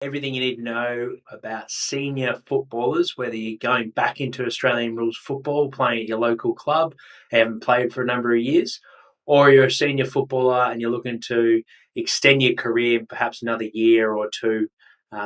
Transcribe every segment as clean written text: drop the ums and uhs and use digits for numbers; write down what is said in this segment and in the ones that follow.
Everything you need to know about senior footballers, whether you're going back into Australian rules football, playing at your local club, haven't played for a number of years, or you're a senior footballer and you're looking to extend your career perhaps another year or two.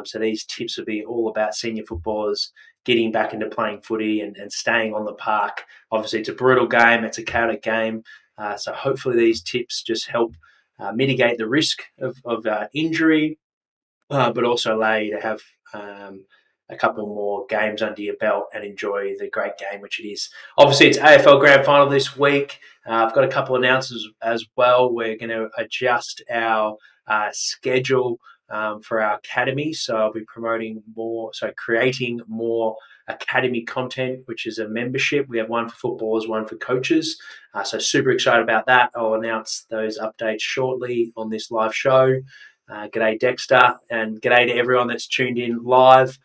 So these tips will be all about senior footballers getting back into playing footy and staying on the park. Obviously, it's a brutal game, it's a chaotic game. So hopefully these tips just help mitigate the risk of injury, but also allow you to have a couple more games under your belt and enjoy the great game which it is. Obviously, it's AFL Grand Final this week. I've got a couple of announcements as well. We're going to adjust our schedule for our academy, so I'll be creating more academy content, which is a membership. We have one for footballers, one for coaches. So super excited about that. I'll announce those updates shortly on this live show. G'day Dexter, and g'day to everyone that's tuned in live.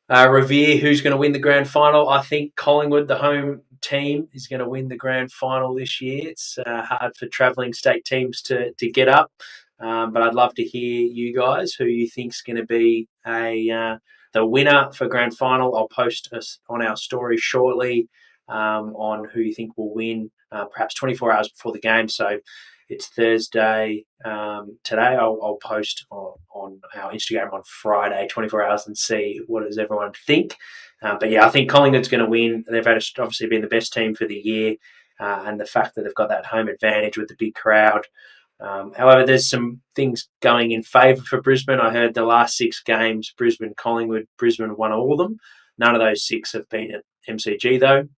Revere, who's going to win the grand final? I think Collingwood, the home team, is going to win the grand final this year. It's hard for travelling state teams to get up, but I'd love to hear you guys who you think's going to be the winner for grand final. I'll post us on our story shortly on who you think will win, perhaps 24 hours before the game. So it's Thursday today. I'll post on our Instagram on Friday, 24 hours, and see what does everyone think. But yeah, I think Collingwood's going to win. They've obviously been the best team for the year, and the fact that they've got that home advantage with the big crowd. However, there's some things going in favour for Brisbane. I heard the last 6 games, Brisbane, Collingwood, Brisbane won all of them. None of those 6 have been at MCG though.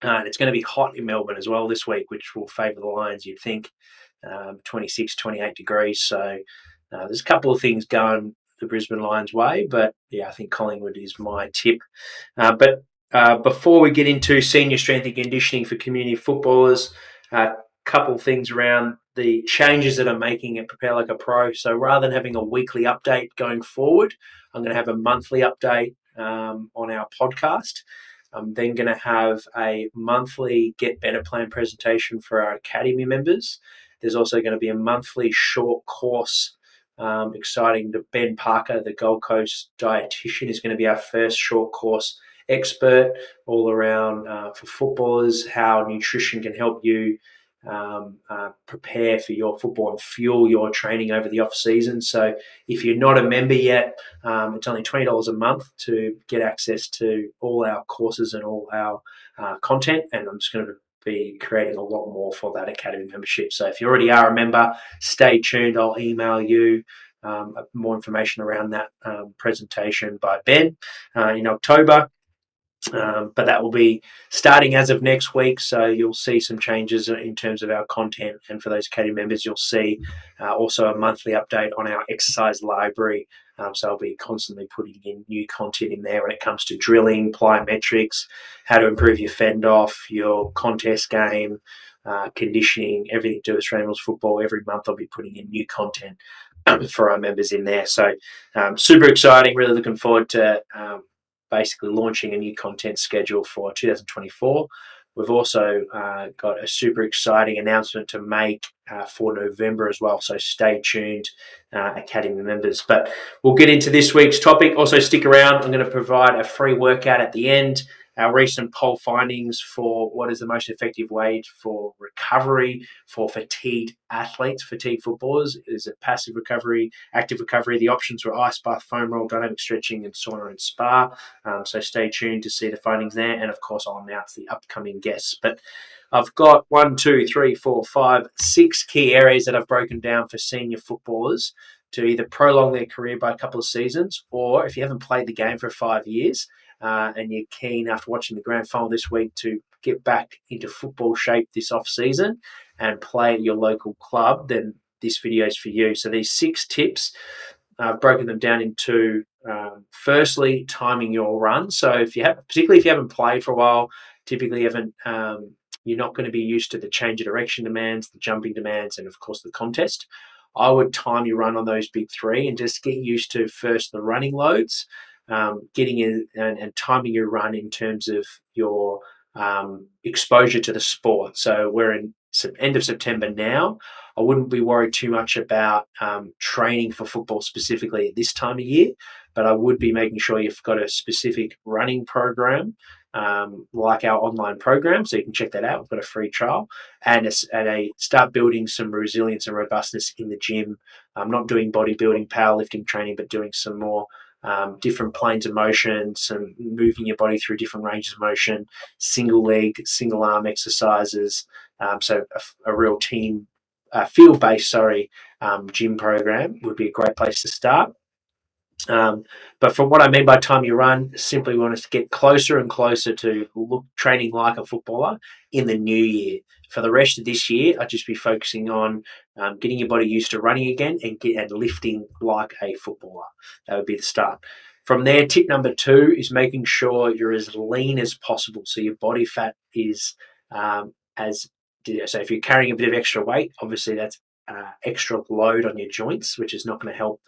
And it's going to be hot in Melbourne as well this week, which will favour the Lions, you'd think. 26, 28 degrees. So there's a couple of things going the Brisbane Lions' way, but yeah, I think Collingwood is my tip. But before we get into senior strength and conditioning for community footballers, a couple of things around the changes that I'm making at Prepare Like a Pro. So rather than having a weekly update going forward, I'm going to have a monthly update on our podcast. I'm then going to have a monthly Get Better Plan presentation for our Academy members. There's also going to be a monthly short course. Exciting. Ben Parker, the Gold Coast dietitian, is going to be our first short course expert all around for footballers, how nutrition can help you prepare for your football and fuel your training over the off season. So if you're not a member yet, it's only $20 a month to get access to all our courses and all our content. And I'm just going to be creating a lot more for that Academy membership. So if you already are a member, stay tuned. I'll email you more information around that presentation by Ben in October. But that will be starting as of next week, so you'll see some changes in terms of our content. And for those Academy members, you'll see also a monthly update on our exercise library. So I'll be constantly putting in new content in there when it comes to drilling, plyometrics, how to improve your fend off, your contest game, conditioning, everything to do with Australian rules football. Every month I'll be putting in new content for our members in there. So super exciting, really looking forward to basically launching a new content schedule for 2024. We've also got a super exciting announcement to make for November as well, so stay tuned, Academy members. But we'll get into this week's topic. Also stick around. I'm going to provide a free workout at the end. Our recent poll findings for what is the most effective way for recovery for fatigued athletes, fatigued footballers. Is it passive recovery, active recovery? The options were ice bath, foam roll, dynamic stretching, and sauna and spa. So stay tuned to see the findings there. And of course, I'll announce the upcoming guests. But I've got 6 key areas that I've broken down for senior footballers to either prolong their career by a couple of seasons, or if you haven't played the game for 5 years, and you're keen after watching the grand final this week to get back into football shape this off season and play at your local club, then this video is for you. So these 6 tips, I've broken them down into firstly, timing your run. So particularly if you haven't played for a while, typically you're not going to be used to the change of direction demands, the jumping demands, and of course the contest. I would time your run on those big 3 and just get used to first the running loads, getting in and timing your run in terms of your exposure to the sport. So we're in end of September now, I wouldn't be worried too much about training for football specifically at this time of year, but I would be making sure you've got a specific running program, like our online program, so you can check that out. We've got a free trial, and start building some resilience and robustness in the gym. I'm not doing bodybuilding, powerlifting training, but doing some more different planes of motion, some moving your body through different ranges of motion, single leg, single arm exercises. So a real team, field-based, gym program would be a great place to start. But from what I mean by time you run, simply want us to get closer and closer to training like a footballer in the new year. For the rest of this year, I'd just be focusing on getting your body used to running again and lifting like a footballer. That would be the start. From there, tip number 2 is making sure you're as lean as possible. So your body fat is so if you're carrying a bit of extra weight, obviously that's extra load on your joints, which is not going to help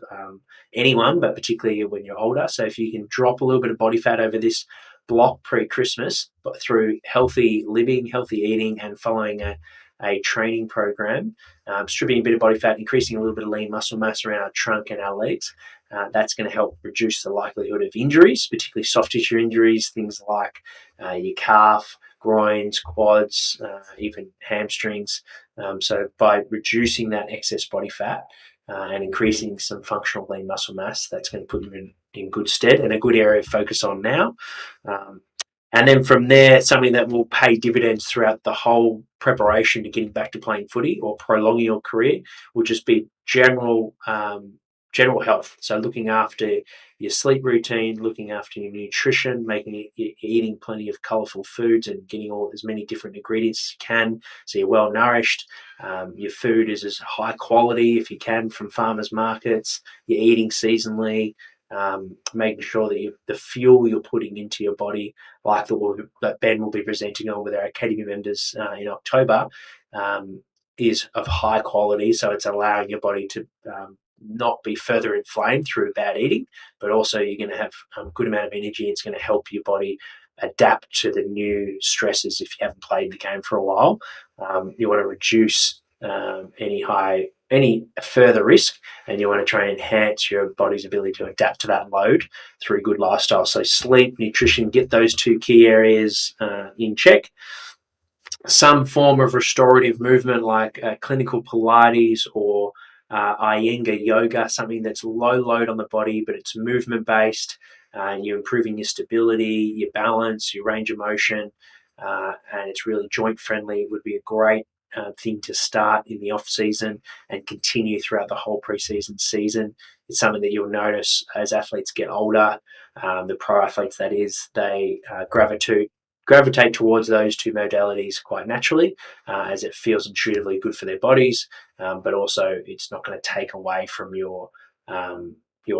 anyone, but particularly when you're older. So if you can drop a little bit of body fat over this block pre-Christmas, but through healthy living, healthy eating, and following a training program, stripping a bit of body fat, increasing a little bit of lean muscle mass around our trunk and our legs, that's going to help reduce the likelihood of injuries, particularly soft tissue injuries, things like your calf, groins, quads, even hamstrings. So by reducing that excess body fat and increasing some functional lean muscle mass, that's going to put you in good stead and a good area of focus on now. And then from there, something that will pay dividends throughout the whole preparation to getting back to playing footy or prolonging your career will just be general health. So looking after your sleep routine, looking after your nutrition, eating plenty of colourful foods and getting as many different ingredients as you can, so you're well nourished. Your food is as high quality if you can from farmers markets. You're eating seasonally. Making sure that the fuel you're putting into your body, like that Ben will be presenting on with our Academy members in October, is of high quality. So it's allowing your body to not be further inflamed through bad eating, but also you're going to have a good amount of energy. It's going to help your body adapt to the new stresses if you haven't played the game for a while. You want to reduce any further risk, and you want to try and enhance your body's ability to adapt to that load through good lifestyle. So sleep, nutrition, get those 2 key areas in check. Some form of restorative movement like clinical Pilates or Iyengar yoga, something that's low load on the body, but it's movement based. You're improving your stability, your balance, your range of motion, and it's really joint friendly. It would be a great thing to start in the off season and continue throughout the whole preseason season. It's something that you'll notice as athletes get older. The pro athletes, that is, they gravitate towards those 2 modalities quite naturally, as it feels intuitively good for their bodies, but also it's not going to take away from your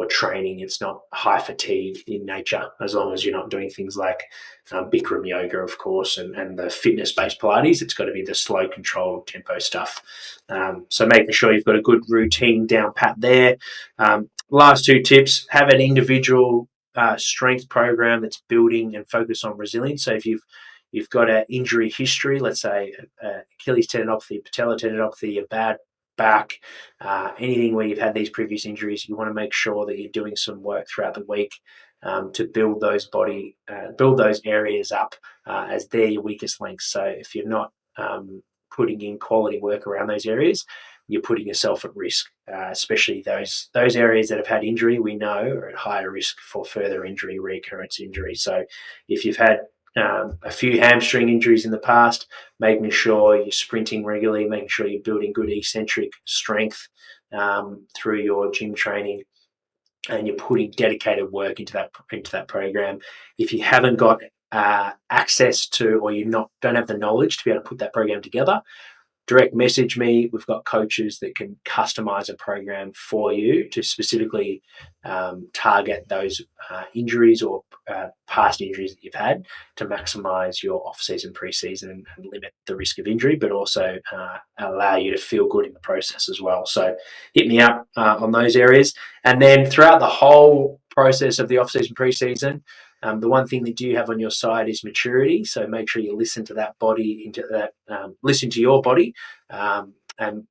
training. It's not high fatigue in nature, as long as you're not doing things like Bikram yoga, of course, and the fitness-based Pilates. It's got to be the slow, controlled tempo stuff. So making sure you've got a good routine down pat there. Last 2 tips: have an individual strength program that's building and focused on resilience. So if you've got an injury history, let's say Achilles tendinopathy, patella tendinopathy, a bad back, anything where you've had these previous injuries, you want to make sure that you're doing some work throughout the week to build those areas up, as they're your weakest links. So if you're not putting in quality work around those areas, you're putting yourself at risk, especially those areas that have had injury, we know, are at higher risk for further injury, recurrence injury. So if you've had a few hamstring injuries in the past, making sure you're sprinting regularly, making sure you're building good eccentric strength through your gym training, and you're putting dedicated work into that program. If you haven't got access to, or don't have the knowledge to be able to put that program together, direct message me. We've got coaches that can customize a program for you to specifically target those injuries or past injuries that you've had, to maximize your off-season, pre-season, and limit the risk of injury, but also allow you to feel good in the process as well. So hit me up on those areas. And then throughout the whole process of the off-season, pre-season, The one thing that you have on your side is maturity. So make sure you listen to that body, listen to your body, and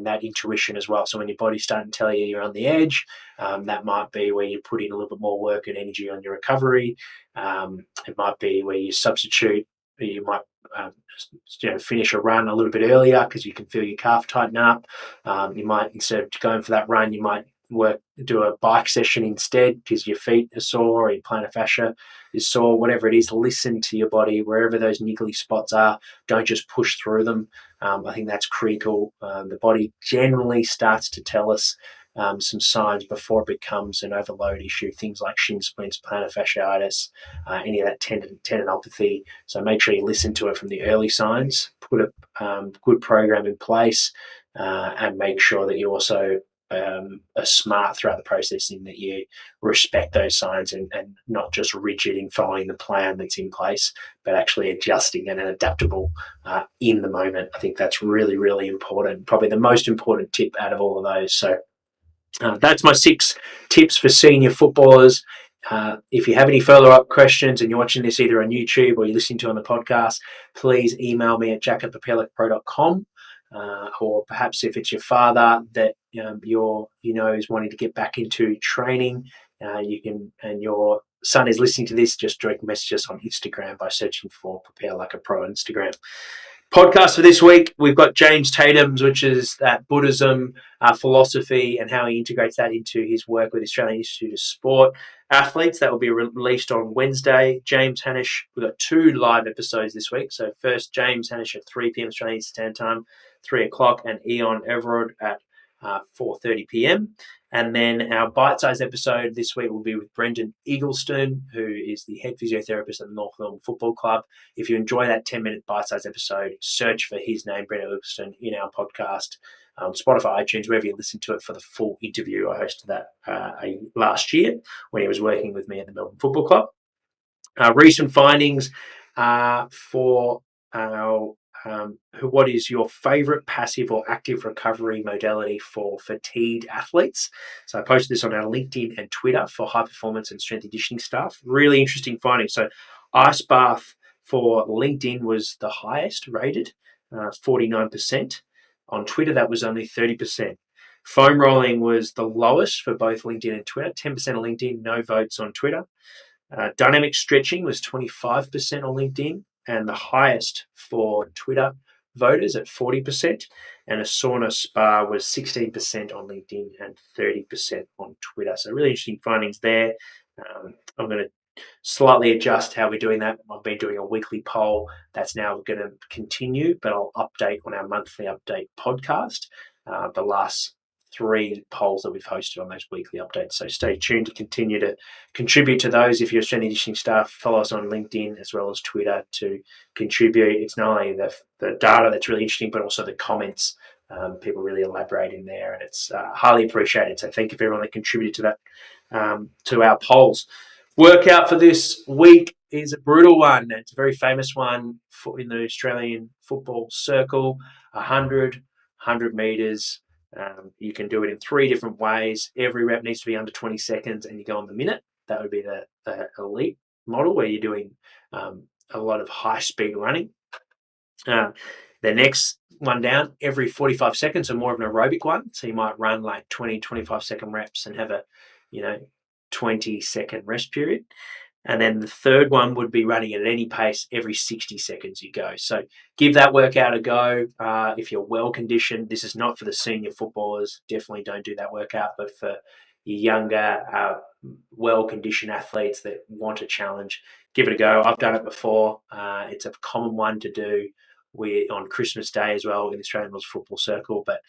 that intuition as well. So when your body's starting to tell you you're on the edge, that might be where you put in a little bit more work and energy on your recovery. It might be where you substitute. You might finish a run a little bit earlier because you can feel your calf tighten up. You might, instead of going for that run, you might do a bike session instead because your feet are sore or your plantar fascia is sore, whatever it is. Listen to your body wherever those niggly spots are. Don't just push through them. I think that's critical. The body generally starts to tell us some signs before it becomes an overload issue, things like shin splints, plantar fasciitis, any of that tendinopathy. So make sure you listen to it from the early signs, put a good program in place, and make sure that you also are smart throughout the processing, that you respect those signs and not just rigid in following the plan that's in place, but actually adjusting and adaptable in the moment. I think that's really, really important. Probably the most important tip out of all of those. So that's my 6 tips for senior footballers. If you have any follow-up questions and you're watching this either on YouTube or you're listening to on the podcast, please email me at jack@propellerpro.com. Or perhaps if it's your father that is wanting to get back into training, and your son is listening to this, just direct message us on Instagram by searching for Prepare Like a Pro on Instagram. Podcast for this week, we've got James Tatum's, which is that Buddhism philosophy and how he integrates that into his work with the Australian Institute of Sport Athletes. That will be released on Wednesday. James Hanish, we've got 2 live episodes this week. So first, James Hanish at 3 p.m. Australian Standard Time, 3 o'clock, and Eon Everard at 4:30 p.m. And then our bite-sized episode this week will be with Brendan Eagleston, who is the head physiotherapist at the North Melbourne Football Club. If you enjoy that 10-minute bite-sized episode, search for his name, Brendan Eagleston, in our podcast, Spotify, iTunes, wherever you listen to it, for the full interview. I hosted that last year when he was working with me at the Melbourne Football Club. Recent findings for our what is your favourite passive or active recovery modality for fatigued athletes? So I posted this on our LinkedIn and Twitter for high performance and strength and conditioning staff. Really interesting findings. So ice bath for LinkedIn was the highest rated, 49%. On Twitter, that was only 30%. Foam rolling was the lowest for both LinkedIn and Twitter, 10% on LinkedIn, no votes on Twitter. Dynamic stretching was 25% on LinkedIn, and the highest for Twitter voters at 40%. And a sauna spa was 16% on LinkedIn and 30% on Twitter. So really interesting findings there. I'm going to slightly adjust how we're doing that. I've been doing a weekly poll. That's now going to continue, but I'll update on our monthly update podcast the last 3 polls that we've hosted on those weekly updates. So stay tuned to continue to contribute to those. If you're strength and conditioning staff, follow us on LinkedIn as well as Twitter to contribute. It's not only the data that's really interesting, but also the comments. People really elaborate in there, and it's highly appreciated. So thank you for everyone that contributed to that, to our polls. Workout for this week is a brutal one. It's a very famous one in the Australian football circle. 100 meters. You can do it in 3 different ways. Every rep needs to be under 20 seconds, and you go on the minute. That would be the elite model, where you're doing a lot of high-speed running. The next one down, every 45 seconds, or more of an aerobic one. So you might run like 20, 25-second reps and have a 20-second rest period. And then the third one would be running at any pace every 60 seconds you go. So give that workout a go. If you're well conditioned, this is not for the senior footballers. Definitely don't do that workout. But for your younger, well-conditioned athletes that want a challenge, give it a go. I've done it before. It's a common one to do on Christmas Day as well in the Australian Rules Football Circle. But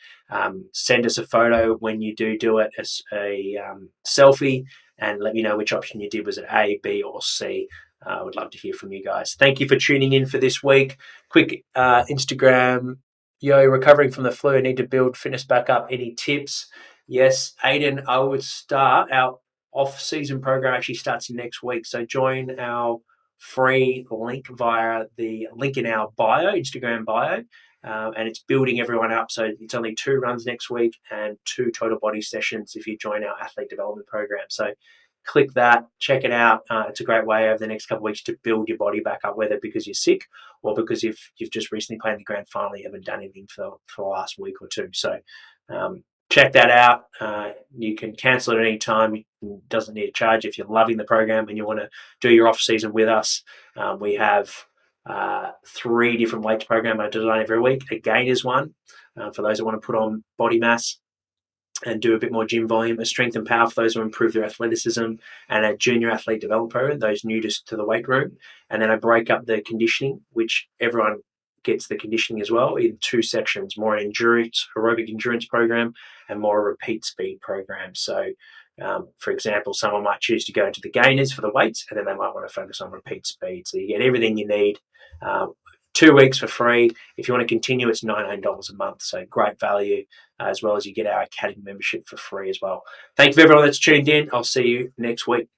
send us a photo when you do it as a selfie, and let me know which option you did. Was it A, B, or C? I would love to hear from you guys. Thank you for tuning in for this week. Quick Instagram. Yo, recovering from the flu. I need to build fitness back up. Any tips? Yes, Aiden, I would start. Our off-season program actually starts next week. So join our free link via the link in our bio, Instagram bio. And it's building everyone up. So it's only 2 runs next week and 2 total body sessions if you join our athlete development program. So click that, check it out. It's a great way over the next couple of weeks to build your body back up, whether because you're sick or because you've just recently played in the grand final, you haven't done anything for the last week or two. So check that out. You can cancel it at any time. It doesn't need a charge. If you're loving the program and you want to do your off season with us, we have 3 different weights program I design every week. A gainers one for those that want to put on body mass and do a bit more gym volume, a strength and power for those who improve their athleticism, and a junior athlete development program, those new to the weight room. And then I break up the conditioning, which everyone gets the conditioning as well, in 2 sections, more endurance, aerobic endurance program, and more repeat speed program. So for example, someone might choose to go into the gainers for the weights, and then they might want to focus on repeat speed. So you get everything you need. 2 weeks for free. If you want to continue, it's $19 a month. So great value, as well as you get our Academy membership for free as well. Thank you for everyone that's tuned in. I'll see you next week.